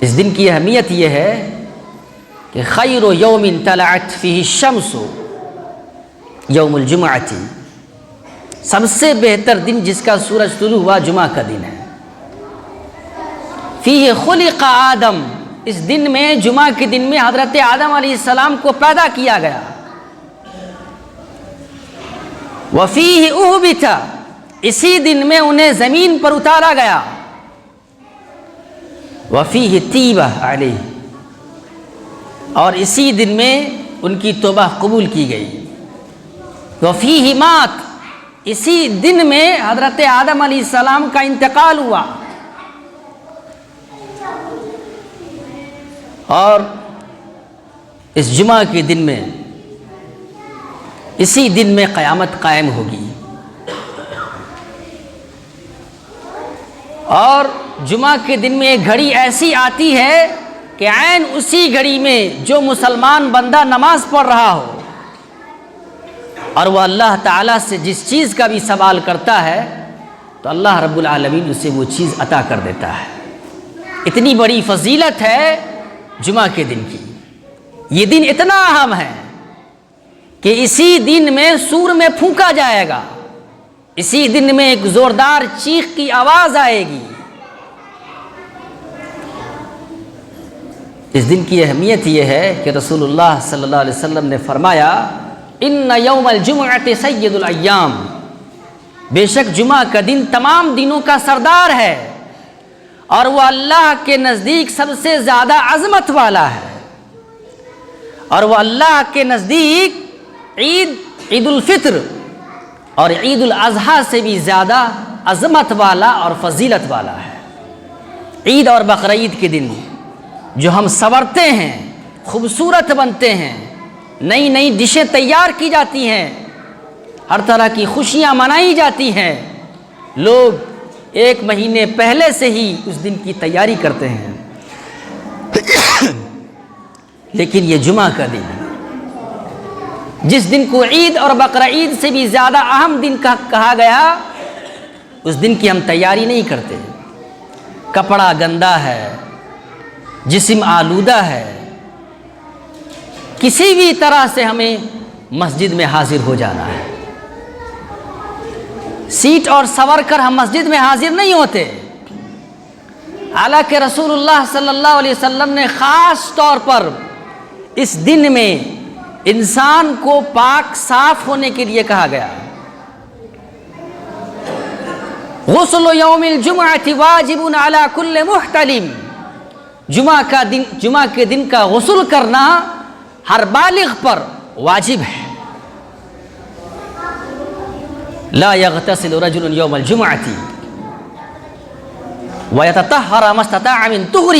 اس دن کی اہمیت یہ ہے کہ خیر یوم طلعت فیہ الشمس یوم الجمعۃ، سب سے بہتر دن جس کا سورج طلوع ہوا جمعہ کا دن ہے۔ فیہ خلق آدم، اس دن میں جمعہ کے دن میں حضرت آدم علیہ السلام کو پیدا کیا گیا۔ وفیہ اہبط، اسی دن میں انہیں زمین پر اتارا گیا۔ وفیہ طیب علیہ، اور اسی دن میں ان کی توبہ قبول کی گئی۔ وفیہ مات، اسی دن میں حضرت آدم علیہ السلام کا انتقال ہوا۔ اور اس جمعہ کے دن میں، اسی دن میں قیامت قائم ہوگی۔ اور جمعہ کے دن میں ایک گھڑی ایسی آتی ہے کہ عین اسی گھڑی میں جو مسلمان بندہ نماز پڑھ رہا ہو اور وہ اللہ تعالیٰ سے جس چیز کا بھی سوال کرتا ہے تو اللہ رب العالمین اسے وہ چیز عطا کر دیتا ہے۔ اتنی بڑی فضیلت ہے جمعہ کے دن کی۔ یہ دن اتنا اہم ہے کہ اسی دن میں سور میں پھونکا جائے گا، اسی دن میں ایک زوردار چیخ کی آواز آئے گی۔ اس دن کی اہمیت یہ ہے کہ رسول اللہ صلی اللہ علیہ وسلم نے فرمایا ان یوم الجمعۃ سید الایام، بے شک جمعہ کا دن تمام دنوں کا سردار ہے اور وہ اللہ کے نزدیک سب سے زیادہ عظمت والا ہے، اور وہ اللہ کے نزدیک عید الفطر اور عید الاضحیٰ سے بھی زیادہ عظمت والا اور فضیلت والا ہے۔ عید اور بقرعید کے دن جو ہم سنورتے ہیں، خوبصورت بنتے ہیں، نئی نئی ڈشیں تیار کی جاتی ہیں، ہر طرح کی خوشیاں منائی جاتی ہیں، لوگ ایک مہینے پہلے سے ہی اس دن کی تیاری کرتے ہیں۔ لیکن یہ جمعہ کا دن، جس دن کو عید اور بقرعید سے بھی زیادہ اہم دن کہا گیا، اس دن کی ہم تیاری نہیں کرتے۔ کپڑا گندا ہے، جسم آلودہ ہے، کسی بھی طرح سے ہمیں مسجد میں حاضر ہو جانا ہے۔ سیٹ اور سور کر ہم مسجد میں حاضر نہیں ہوتے، حالانکہ رسول اللہ صلی اللہ علیہ وسلم نے خاص طور پر اس دن میں انسان کو پاک صاف ہونے کے لیے کہا گیا۔ غسل یوم الجمعۃ واجب علی کل محتلم، جمعہ کے دن کا غسل کرنا ہر بالغ پر واجب ہے۔ لا يغتسل رجل يوم الجمعة ويتطهر ما استطاع من طهر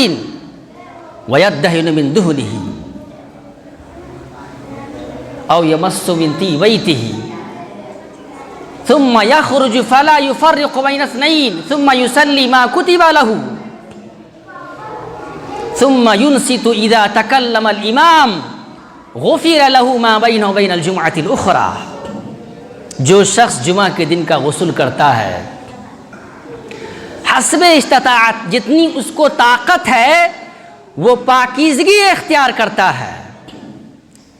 ويدهن من دهنه أو يمس من طيبته ثم يخرج فلا يفرق بين اثنين ثم يصلي ما كتب له ثم ينصت إذا تكلم الإمام غفر له ما بينه وبين الجمعة الأخرى۔ جو شخص جمعہ کے دن کا غسل کرتا ہے، حسب استطاعت جتنی اس کو طاقت ہے وہ پاکیزگی اختیار کرتا ہے،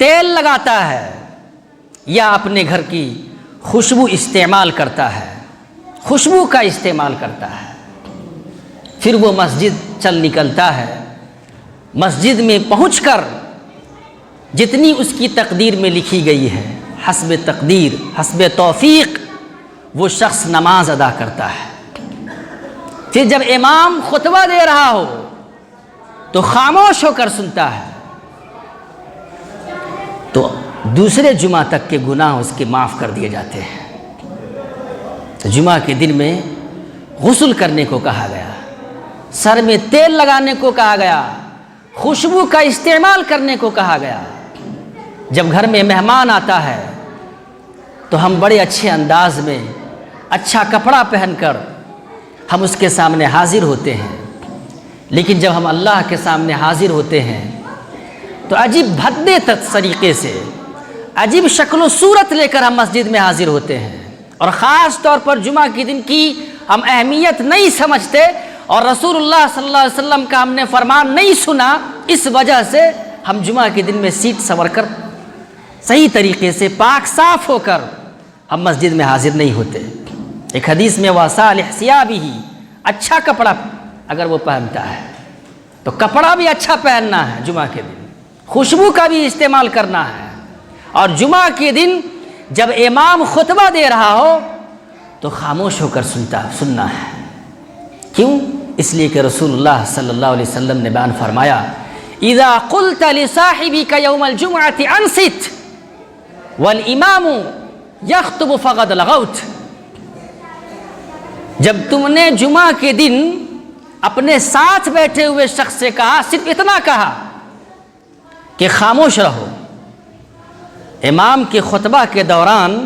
تیل لگاتا ہے یا اپنے گھر کی خوشبو استعمال کرتا ہے، خوشبو کا استعمال کرتا ہے، پھر وہ مسجد چل نکلتا ہے۔ مسجد میں پہنچ کر جتنی اس کی تقدیر میں لکھی گئی ہے، حسب تقدیر، حسب توفیق، وہ شخص نماز ادا کرتا ہے۔ پھر جب امام خطبہ دے رہا ہو تو خاموش ہو کر سنتا ہے، تو دوسرے جمعہ تک کے گناہ اس کے معاف کر دیے جاتے ہیں۔ تو جمعہ کے دن میں غسل کرنے کو کہا گیا، سر میں تیل لگانے کو کہا گیا، خوشبو کا استعمال کرنے کو کہا گیا۔ جب گھر میں مہمان آتا ہے تو ہم بڑے اچھے انداز میں اچھا کپڑا پہن کر ہم اس کے سامنے حاضر ہوتے ہیں، لیکن جب ہم اللہ کے سامنے حاضر ہوتے ہیں تو عجیب بھدے طریقے سے، عجیب شکل و صورت لے کر ہم مسجد میں حاضر ہوتے ہیں، اور خاص طور پر جمعہ کے دن کی ہم اہمیت نہیں سمجھتے اور رسول اللہ صلی اللہ علیہ وسلم کا ہم نے فرمان نہیں سنا، اس وجہ سے ہم جمعہ کے دن میں سیٹ سنور کر صحیح طریقے سے پاک صاف ہو کر ہم مسجد میں حاضر نہیں ہوتے۔ ایک حدیث میں وَصَالِحْ ثِيَابِهِ، اچھا کپڑا اگر وہ پہنتا ہے تو کپڑا بھی اچھا پہننا ہے، جمعہ کے دن خوشبو کا بھی استعمال کرنا ہے، اور جمعہ کے دن جب امام خطبہ دے رہا ہو تو خاموش ہو کر سننا ہے۔ کیوں؟ اس لیے کہ رسول اللہ صلی اللہ علیہ وسلم نے بیان فرمایا اذا قلت لصاحبك يوم الجمعة انصت والامام يخطب فقد لغوت، جب تم نے جمعہ کے دن اپنے ساتھ بیٹھے ہوئے شخص سے کہا، صرف اتنا کہا کہ خاموش رہو، امام کے خطبہ کے دوران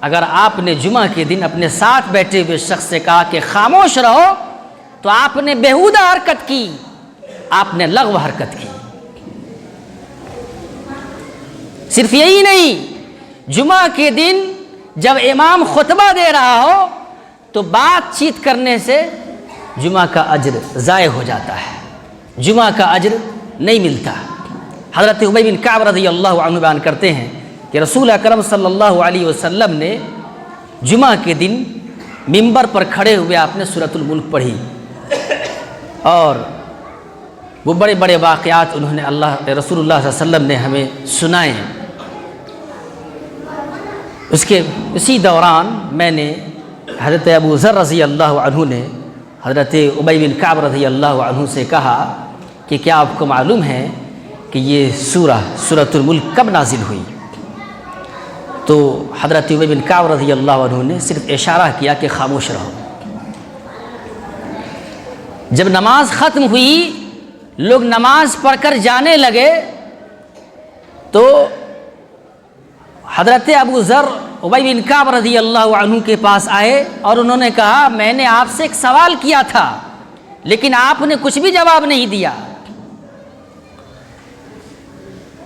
اگر آپ نے جمعہ کے دن اپنے ساتھ بیٹھے ہوئے شخص سے کہا کہ خاموش رہو تو آپ نے بیہودہ حرکت کی، آپ نے لغو حرکت کی۔ صرف یہی نہیں، جمعہ کے دن جب امام خطبہ دے رہا ہو تو بات چیت کرنے سے جمعہ کا اجر ضائع ہو جاتا ہے، جمعہ کا اجر نہیں ملتا۔ حضرت ابی بن کعب رضی اللہ عنہ بیان کرتے ہیں کہ رسول اکرم صلی اللہ علیہ وسلم نے جمعہ کے دن منبر پر کھڑے ہوئے آپ نے سورۃ الملک پڑھی، اور وہ بڑے بڑے واقعات انہوں نے رسول اللہ صلی اللہ علیہ وسلم نے ہمیں سنائے ہیں۔ اسی دوران میں نے حضرت ابو ذر رضی اللہ عنہ نے حضرت ابی بن کعب رضی اللہ عنہ سے کہا کہ کیا آپ کو معلوم ہے کہ یہ سورۃ الملک کب نازل ہوئی؟ تو حضرت ابی بن کعب رضی اللہ عنہ نے صرف اشارہ کیا کہ خاموش رہو۔ جب نماز ختم ہوئی، لوگ نماز پڑھ کر جانے لگے تو حضرت ابو ذر ابی بن کعب رضی اللہ عنہ کے پاس آئے اور انہوں نے کہا میں نے آپ سے ایک سوال کیا تھا لیکن آپ نے کچھ بھی جواب نہیں دیا۔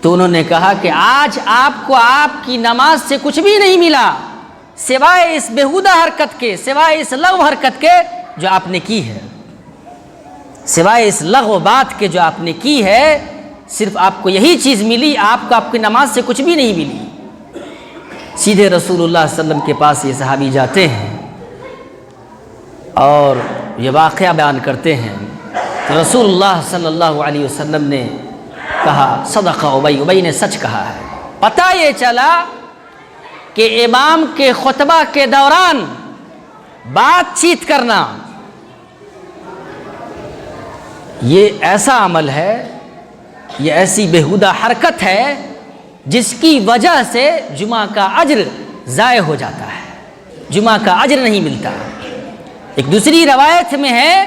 تو انہوں نے کہا کہ آج آپ کو آپ کی نماز سے کچھ بھی نہیں ملا سوائے اس بیہودہ حرکت کے، سوائے اس لغو حرکت کے جو آپ نے کی ہے، سوائے اس لغو بات کے جو آپ نے کی ہے، صرف آپ کو یہی چیز ملی، آپ کو آپ کی نماز سے کچھ بھی نہیں ملی۔ سیدھے رسول اللہ صلی اللہ علیہ وسلم کے پاس یہ صحابی جاتے ہیں اور یہ واقعہ بیان کرتے ہیں تو رسول اللہ صلی اللہ علیہ وسلم نے کہا صدق ابی نے سچ کہا ہے۔ پتہ یہ چلا کہ امام کے خطبہ کے دوران بات چیت کرنا یہ ایسا عمل ہے، یہ ایسی بیہودہ حرکت ہے جس کی وجہ سے جمعہ کا اجر ضائع ہو جاتا ہے، جمعہ کا اجر نہیں ملتا۔ ایک دوسری روایت میں ہے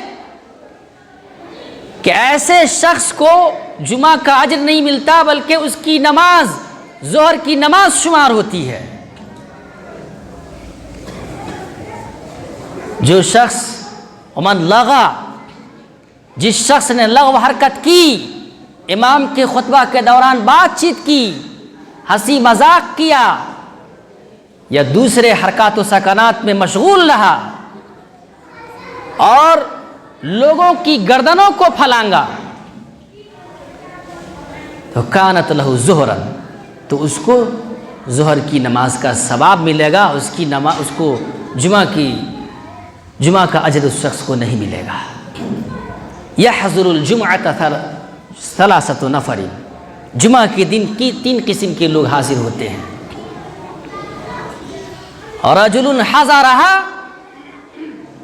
کہ ایسے شخص کو جمعہ کا اجر نہیں ملتا بلکہ اس کی نماز ظہر کی نماز شمار ہوتی ہے۔ جو شخص ومن لغا، جس شخص نے لغو حرکت کی، امام کے خطبہ کے دوران بات چیت کی، ہنسی مذاق کیا یا دوسرے حرکات و سکنات میں مشغول رہا اور لوگوں کی گردنوں کو پھلانگا، تو کانت لہ ظہرن، تو اس کو ظہر کی نماز کا ثواب ملے گا، اس کی نماز، اس کو جمعہ کا اجر اس شخص کو نہیں ملے گا۔ یحضر الجمعۃ ثلاثۃ نفر، جمعہ کے دن کی 3 قسم کے لوگ حاضر ہوتے ہیں۔ اور رجل حضرہا،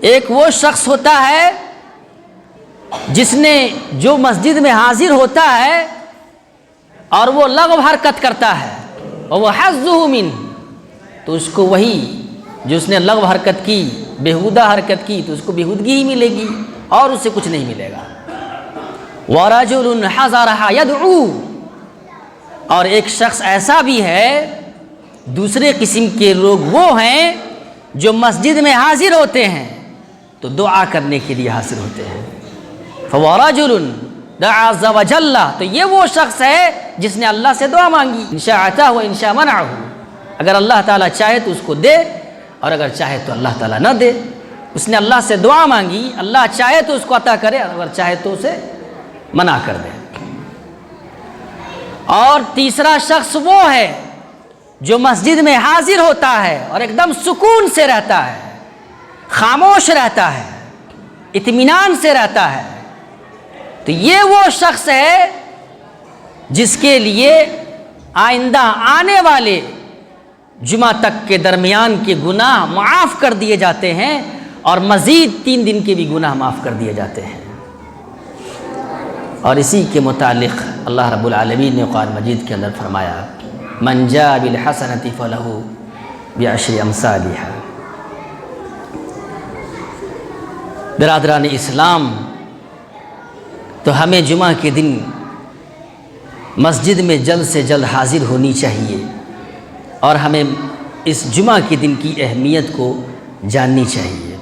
ایک وہ شخص ہوتا ہے جس نے جو مسجد میں حاضر ہوتا ہے اور وہ لغو حرکت کرتا ہے اور وہ حظہ من، تو اس کو وہی جو اس نے لغو حرکت کی، بیہودہ حرکت کی، تو اس کو بیہودگی ہی ملے گی اور اس سے کچھ نہیں ملے گا۔ ورجل حضرہا یدعو، اور ایک شخص ایسا بھی ہے، دوسرے قسم کے لوگ وہ ہیں جو مسجد میں حاضر ہوتے ہیں تو دعا کرنے کے لیے حاضر ہوتے ہیں۔ فَوَرَجُلٌ دَعَا عَزَّ وَجَلَّ، تو یہ وہ شخص ہے جس نے اللہ سے دعا مانگی، ان شاء عطاہ و ان شاء منعہ، اگر اللہ تعالیٰ چاہے تو اس کو دے اور اگر چاہے تو اللہ تعالیٰ نہ دے۔ اس نے اللہ سے دعا مانگی، اللہ چاہے تو اس کو عطا کرے، اگر چاہے تو اسے منع کر دے۔ اور تیسرا شخص وہ ہے جو مسجد میں حاضر ہوتا ہے اور ایک دم سکون سے رہتا ہے، خاموش رہتا ہے، اطمینان سے رہتا ہے، تو یہ وہ شخص ہے جس کے لیے آئندہ آنے والے جمعہ تک کے درمیان کے گناہ معاف کر دیے جاتے ہیں اور مزید 3 دن کے بھی گناہ معاف کر دیے جاتے ہیں۔ اور اسی کے متعلق اللہ رب العالمین نے قرآن مجید کے اندر فرمایا من جاء بالحسنۃ فلہ بعشر امثالھا۔ برادران اسلام، تو ہمیں جمعہ کے دن مسجد میں جلد سے جلد حاضر ہونی چاہیے اور ہمیں اس جمعہ کے دن کی اہمیت کو جاننی چاہیے۔